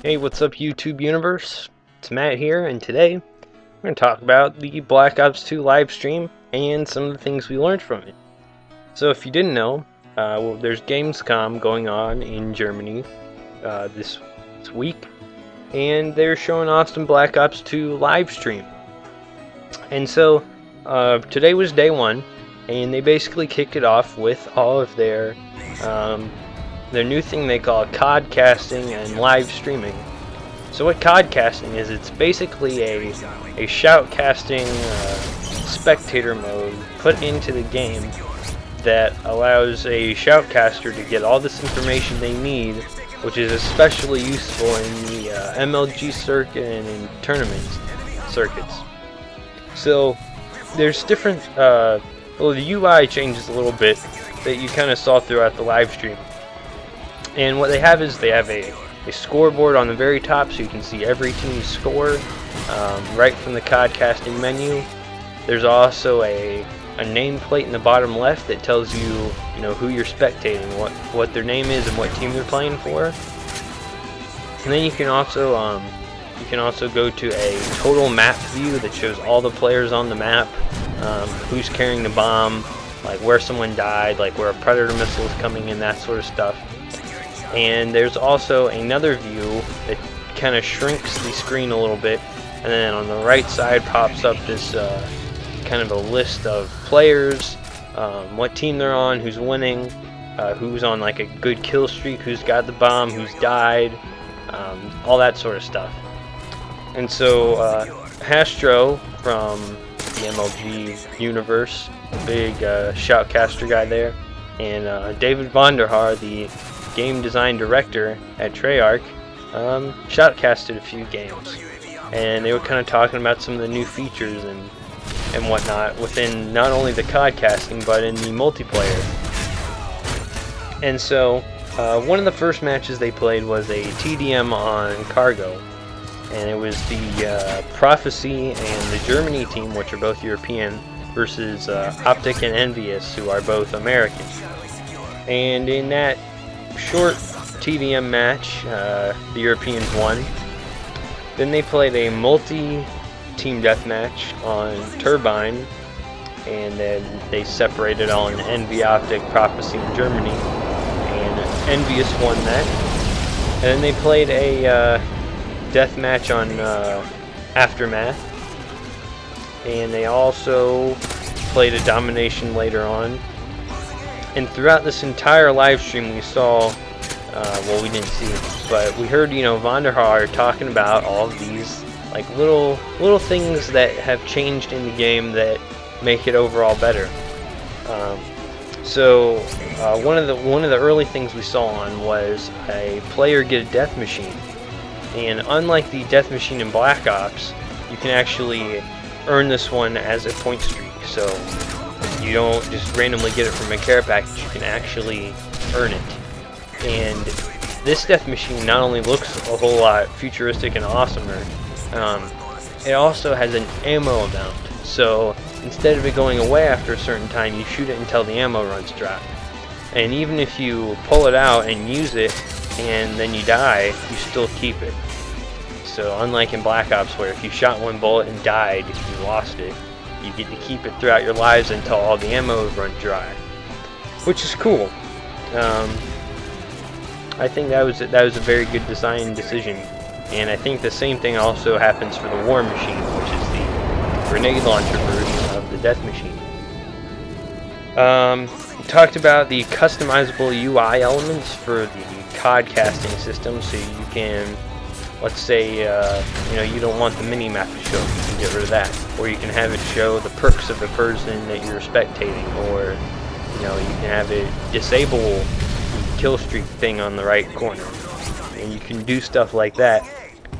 Hey, what's up YouTube universe? It's Matt here, and today we're going to talk about the Black Ops 2 live stream and some of the things we learned from it. So if you didn't know, there's Gamescom going on in Germany this week, and they're showing off some Black Ops 2 live stream. And so today was day one, and they basically kicked it off with all of their new thing they call codcasting and live streaming. So what codcasting is, it's basically a shoutcasting spectator mode put into the game that allows a shoutcaster to get all this information they need, which is especially useful in the MLG circuit and in tournament circuits. So there's different, well, the UI changes a little bit that you kind of saw throughout the live stream. And what they have is they have a scoreboard on the very top, so you can see every team's score right from the codcasting menu. There's also a nameplate in the bottom left that tells you, who you're spectating, what their name is, and what team they're playing for. And then you can also go to a total map view that shows all the players on the map, who's carrying the bomb, like where someone died, like where a predator missile is coming in, that sort of stuff. And there's also another view that kind of shrinks the screen a little bit, and then on the right side pops up this kind of a list of players, what team they're on, who's winning, who's on like a good kill streak, who's got the bomb, who's died, all that sort of stuff. And so Hastro from the MLG universe, big shoutcaster guy there, and David Vonderhaar, the game design director at Treyarch, shoutcasted a few games, and they were kind of talking about some of the new features and whatnot within not only the codcasting but in the multiplayer. And so one of the first matches they played was a TDM on Cargo, and it was the Prophecy and the Germany team, which are both European, versus Optic and Envious, who are both American. And in that short TDM match, the Europeans won. Then they played a multi-team deathmatch on Turbine, and then they separated on Envy, Optic, Prophecy, and Germany, and Envious won that. And then they played a deathmatch on Aftermath, and they also played a domination later on. And throughout this entire live stream we saw, well, we didn't see it, but we heard, Vonderhaar talking about all of these like little things that have changed in the game that make it overall better. So one of the early things we saw on was a player get a death machine, and unlike the death machine in Black Ops, you can actually earn this one as a point streak. So you don't just randomly get it from a care package, you can actually earn it. And this death machine not only looks a whole lot futuristic and awesomer, it also has an ammo amount. So instead of it going away after a certain time, you shoot it until the ammo runs dry. And even if you pull it out and use it and then you die, you still keep it. So unlike in Black Ops, where if you shot one bullet and died, you lost it, you get to keep it throughout your lives until all the ammo run dry, which is cool. I think that was a very good design decision, and I think the same thing also happens for the War Machine, which is the grenade launcher version of the Death Machine. We talked about the customizable UI elements for the codcasting system, so you can, let's say, you don't want the mini-map to show, you can get rid of that. Or you can have it show the perks of the person that you're spectating, or, you can have it disable the kill streak thing on the right corner. And you can do stuff like that.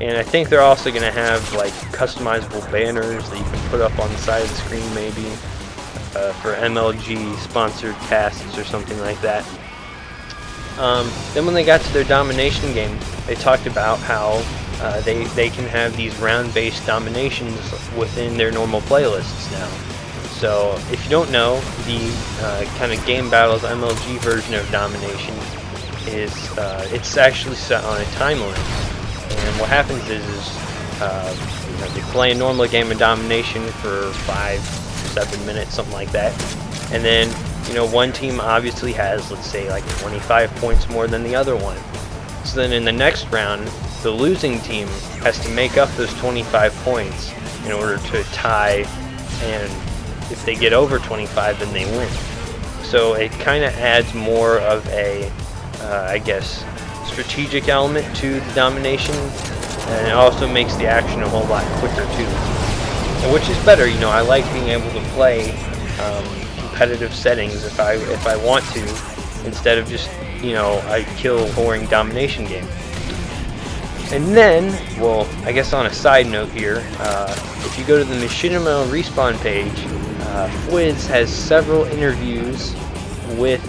And I think they're also going to have, like, customizable banners that you can put up on the side of the screen, maybe, for MLG sponsored casts or something like that. Then when they got to their domination game, they talked about how they can have these round-based dominations within their normal playlists now. So if you don't know, the kind of Game Battles MLG version of domination is it's actually set on a time limit. And what happens is you know, they play a normal game of domination for 5-7 minutes, something like that, and then you know, one team obviously has, let's say, like 25 points more than the other one. So then in the next round, the losing team has to make up those 25 points in order to tie, and if they get over 25, then they win. So it kind of adds more of a, I guess, strategic element to the domination, and it also makes the action a whole lot quicker too. And which is better, you know, I like being able to play competitive settings if I want to, instead of just, you know, I kill boring domination game. And then, well, I guess on a side note here, if you go to the Machinima Respawn page, Fwiz has several interviews with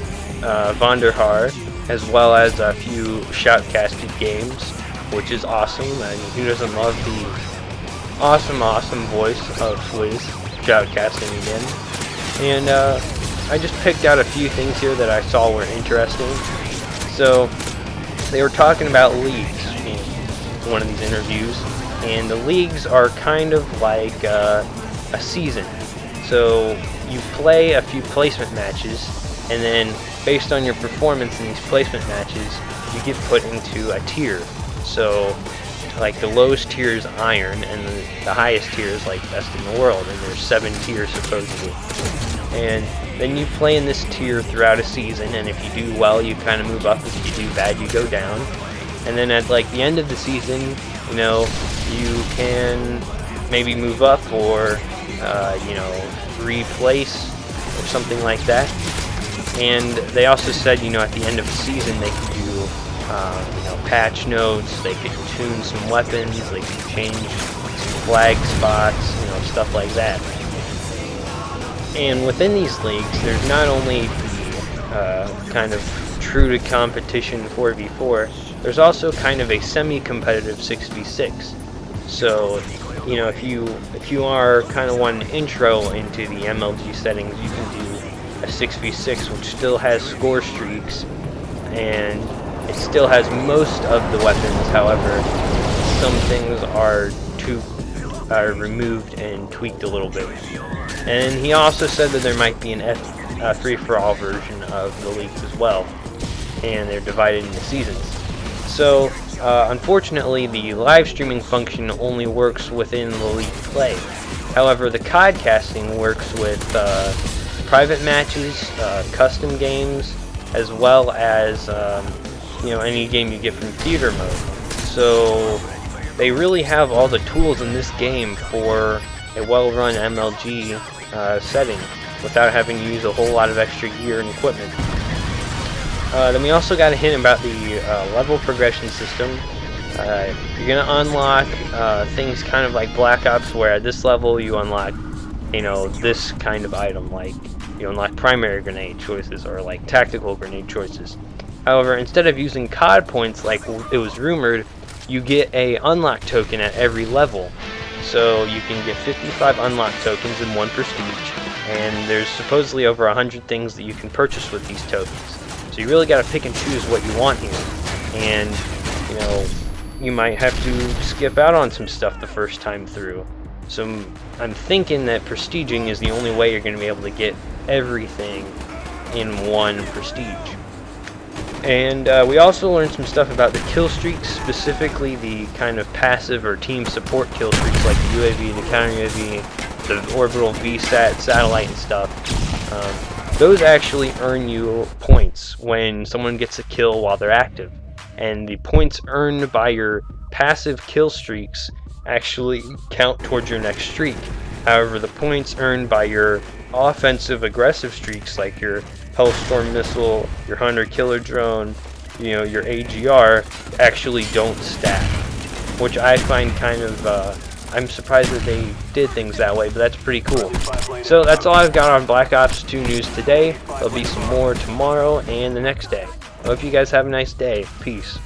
Vonderhaar, as well as a few shoutcasted games, which is awesome. I mean, who doesn't love the awesome voice of Fwiz shoutcasting again? And I just picked out a few things here that I saw were interesting. So they were talking about leagues in one of these interviews, and the leagues are kind of like a season. So you play a few placement matches, and then based on your performance in these placement matches, you get put into a tier. So like the lowest tier is Iron, and the highest tier is like Best in the World, and there's 7 tiers supposedly. And then you play in this tier throughout a season, and if you do well, you kind of move up. If you do bad, you go down. And then at like the end of the season, you know, you can maybe move up or you know, replace or something like that. And they also said, you know, at the end of the season, they could do you know, patch notes, they could tune some weapons, they could change some flag spots, you know, stuff like that. And within these leagues, there's not only the kind of true to competition 4v4, there's also kind of a semi-competitive 6v6. So, you know, if you are kind of one intro into the MLG settings, you can do a 6v6, which still has score streaks, and it still has most of the weapons. However, some things are removed and tweaked a little bit. And he also said that there might be an free-for-all version of the leagues as well, and they're divided into seasons. So, unfortunately, the live streaming function only works within the league play. However, the COD casting works with private matches, custom games, as well as you know, any game you get from theater mode. So they really have all the tools in this game for a well-run MLG setting without having to use a whole lot of extra gear and equipment. Then we also got a hint about the level progression system. You're gonna unlock things kind of like Black Ops, where at this level you unlock, you know, this kind of item, like you unlock primary grenade choices or like tactical grenade choices. However, instead of using COD points like it was rumored, you get a unlock token at every level. So you can get 55 unlock tokens in one prestige, and there's supposedly over 100 things that you can purchase with these tokens. So you really got to pick and choose what you want here. And, you know, you might have to skip out on some stuff the first time through. So I'm thinking that prestiging is the only way you're going to be able to get everything in one prestige. And we also learned some stuff about the kill streaks, specifically the kind of passive or team support kill streaks, like the UAV, the counter UAV, the orbital VSAT, satellite and stuff. Those actually earn you points when someone gets a kill while they're active. And the points earned by your passive kill streaks actually count towards your next streak. However, the points earned by your offensive aggressive streaks, like your Hellstorm missile, your Hunter killer drone, you know, your AGR, actually don't stack, which I find kind of I'm surprised that they did things that way, but that's pretty cool. So that's all I've got on Black Ops 2 news today. There'll be some more tomorrow and the next day. I hope you guys have a nice day. Peace.